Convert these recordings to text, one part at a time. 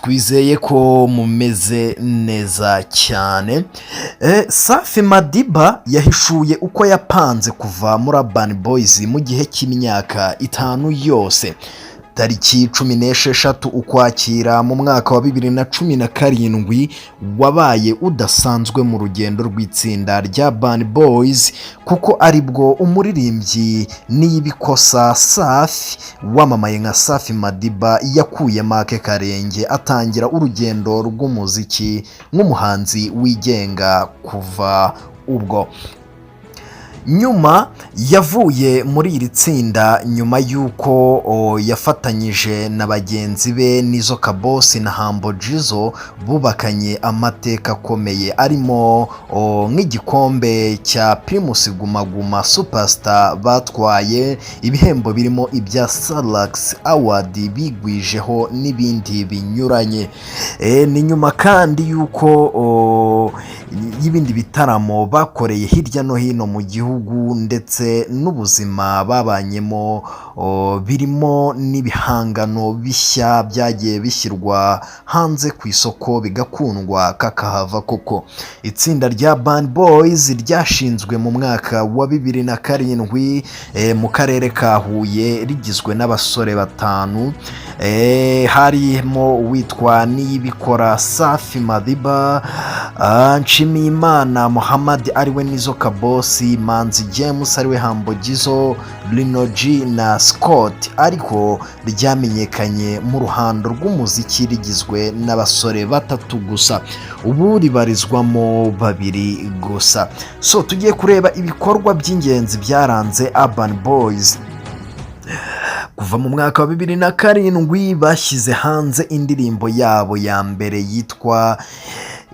twizeye ko mumeze neza cyane. Safi Madiba yahishuye uko yapanze kuva muri Urban Boys mu gihe cy'imyaka 5 yose. Tariki 16 Ukwakira mu mwaka wa 2017 wabaye udasanzwe mu rugendo rw'itsinda rya Urban Boys kuko aribwo umuririmbyi n'ibikosa Safi wamamaye nka Safi Madiba yakuye make karenge atangira urugendo rw'umuziki nk'umuhanzi wigenga. Kuva ubwo nyuma yavuye muri iri tsinda nyuma y'uko yafatanyije na bagenzi be Nizzo Kabosi na Humble Jizzo bubakanye amateka akomeye arimo nk'igikombe cya Primus Guma Guma Superstar, batwaye ibihembo birimo ibya Salax Award bigwijeho n'ibindi binyuranye. Ni nyuma kandi y'uko y'ibindi bitaramo bakoreye hirya no hino mu gihugu ndetse n'ubuzima babanyemo birimo n'ibihangano bishya byagiye bishyirwa hanze ku isoko bigakundwa kakahava koko. Itsinda rya Urban Boys ryashinzwe mu mwaka wa 2007 mu karere ka Huye rigizwe n'abasore 5 harimo uwitwa Niyibikora Safi Madiba, Nshimiyimana Muhammad ariwe Nizzo Kabosi, Manzi James ariwe Humble Jizzo, Lino G na Scott, ariko ryamenyekanye mu ruhando rw'umuziki rigizwe n'abasore 3 gusa, ubu ribarizwamo 2 gusa. So tugiye kureba ibikorwa by'ingenzi byaranze Urban Boys. Kuva mu mwaka wa 2007 bashyize hanze indirimbo yabo ya mbere yitwa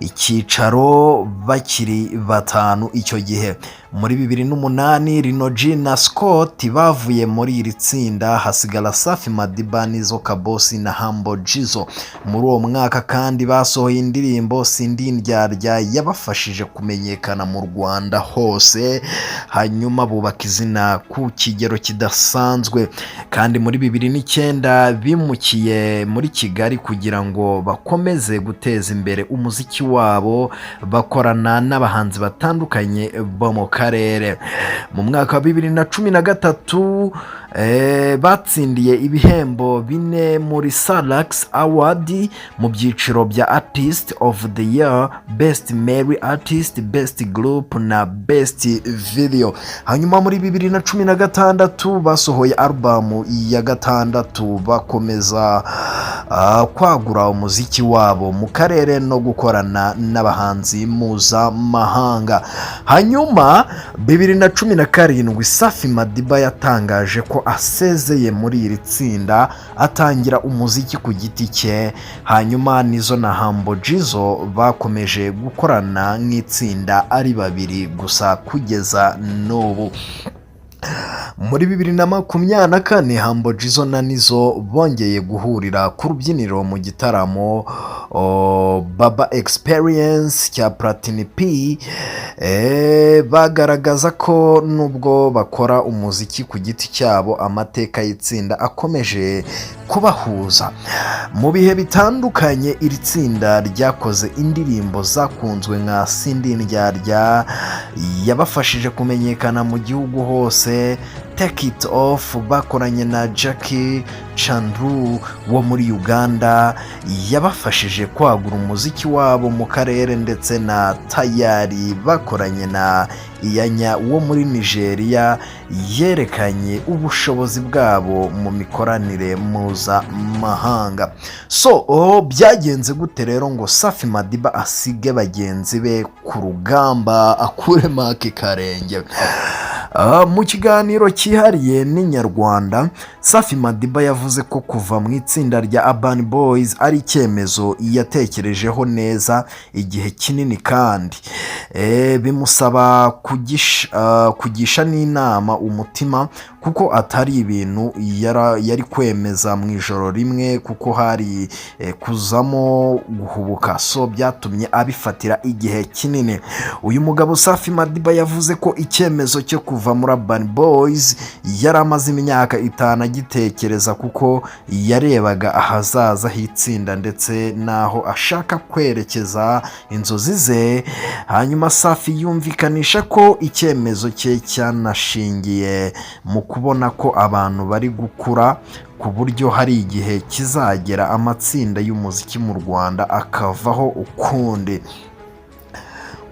Icyicaro bakiri 5. Icyo gihe muri 2008 Lino G na Scott bavuye muri iri tsinda, hasigara Safi Madiba, Nizzo Kabosi na Humble Jizzo. Muri uwo mwaka kandi basohoye indirimbo Sindi Ndyarya yabafashije kumenyekana mu Rwanda hose, hanyuma bubaka izina ku kigero kidasanzwe. Kandi muri 2009 bimukiye muri Kigali kugira ngo bakomeze guteza imbere umuziki wabo bakorana n'abahanzi batandukanye bo mu karere. Mu mwaka wa 2013 batsindiye ibihembo 4 muri Salax Award mu byiciro bya Artist of the Year, Best Male Artist, Best Group na Best Video. Hanyuma muri 2016 basohoye album ya 6 bakomeza kwagura umuziki wabo mu karere no gukorana n'abahanzi mpuzamahanga. Hanyuma 2017 Safi Madiba yatangaje ko asezeye muri iri tsinda atangira umuziki ku giti cye. Hanyuma Nizzo na Humble Jizzo bakomeje gukorana nk'itsinda ari 2 gusa kugeza n'ubu. Muri 2024 Humble Jizzo na Nizzo bongeye guhurira ku rubyiniro mu gitaramo Baba Experience cya Platini P. Bagaragaza ko nubwo bakora umuziki ku giti cyabo, amateka y'itsinda akomeje kubahuza. Mu bihe bitandukanye iri tsinda ryakoze indirimbo zakunzwe nka Sindi Ndyarya yabafashije kumenyekana mu gihugu hose, Take It Off bakoranye na Jackie Chandru wo muri Uganda yabafashije kwagura umuziki wabo mu karere, ndetse na Tayari bakoranye na Iyanya wo muri Nigeria yerekanye ubushobozi bwabo mu mikoranire mpuzamahanga. So byagenze gute rero ngo Safi Madiba asige bagenzi be ku rugamba akure make karenge? Mu kiganiro cyihariye n'Inyarwanda, Safi Madiba yavuze ko kuva mu itsinda rya Urban Boys ari icyemezo yatekerejeho neza igihe kinini, kandi bimusaba kugisha n'inama umutima kuko atari ibintu yari kwemeza mu ijoro rimwe, kuko hari kuzamo guhubuka. So byatumye abifatira igihe kinini. Uyu mugabo Safi Madiba yavuze ko icyemezo cyo kuva kuva muri Urban Boys yari amaze imyaka 5 agitekereza kuko yarebaga ahazaza h'itsinda ndetse n'aho ashaka kwerekeza inzozi ze. Hanyuma Safi yumvikanisha ko icyemezo cye cyanashingiye mu kubona ko abantu bari gukura ku buryo hari igihe kizagera amatsinda y'umuziki mu Rwanda akavaho ukundi.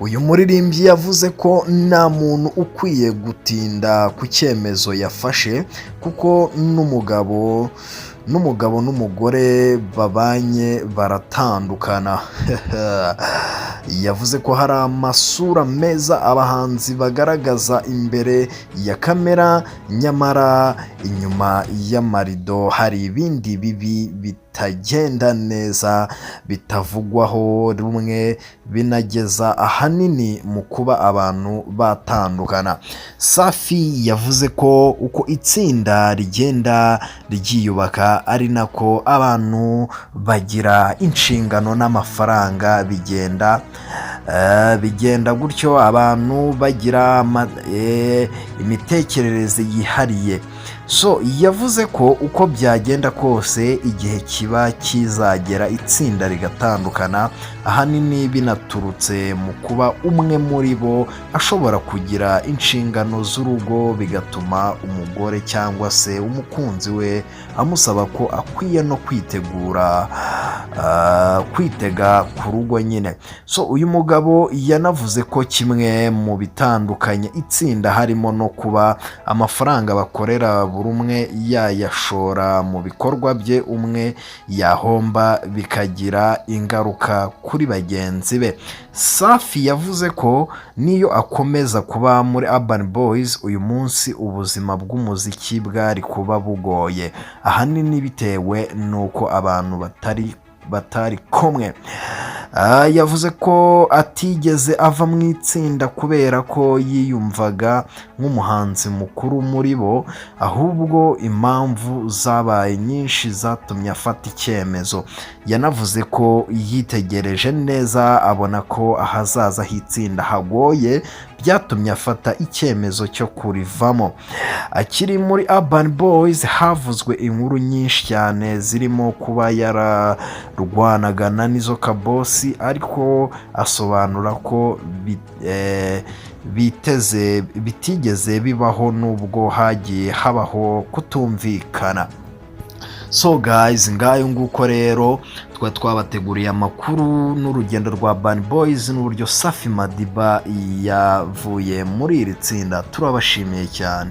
Uyu muririmbyi yavuze ko nta muntu ukwiye gutinda ku cyemezo yafashe kuko n'umugabo n'umugore babanye baratandukana. Yavuze ko hari amasura meza abahanzi bagaragaza imbere ya kamera, nyamara inyuma y'amarido hari ibindi bibi bitagenda neza bitavugwaho rumwe, binageza ahanini mu kuba abantu batandukana. Safi yavuze ko uko itsinda rigenda ryiyubaka ari nako abantu bagira inshingano n'amafaranga bigenda gutyo, abantu bagira imitekerereze yihariye. So yavuze ko uko byagenda kose igihe kiba kizagera itsinda rigatandukana, ahanini binaturutse mu kuba umwe muri bo ashobora kugira inshingano z'urugo, bigatuma umugore cyangwa se umukunzi we amusaba ko akwiye no kwitega ku rugo nyine. So uyu mugabo yanavuze ko kimwe mu bitandukanye itsinda harimo no kuba amafaranga bakorera buri umwe yayashora mu bikorwa bye, umwe yahomba bikagira ingaruka kuri bagenzi be. Safi yavuze ko niyo akomeza kuba muri Urban Boys uyu munsi ubuzima bw'umuziki bwari kuba bugoye, ahanini bitewe n'uko abantu batari kumwe. Yavuze ko atigeze ava mu itsinda kubera ko yiyumvaga nk'umuhanzi mukuru muri bo, ahubwo impamvu zabaye nyinshi zatumye afata icyemezo. Yanavuze ko yitegereje neza abona ko ahazaza h'itsinda hagoye, byatumye afata icyemezo cyo kurivamo. Akiri muri Urban Boys havuzwe inkuru nyinshi cyane zirimo kuba yararwanaga na Nizzo Kaboss, ariko asobanura ko bitigeze bibaho nubwo hagiye habaho kutumvikana. So guys, ngayo nguko rero twabateguriye amakuru n'urugendo rwa Urban Boys n'uburyo Safi Madiba yavuye muri iri tsinda. Turabashimiye cyane.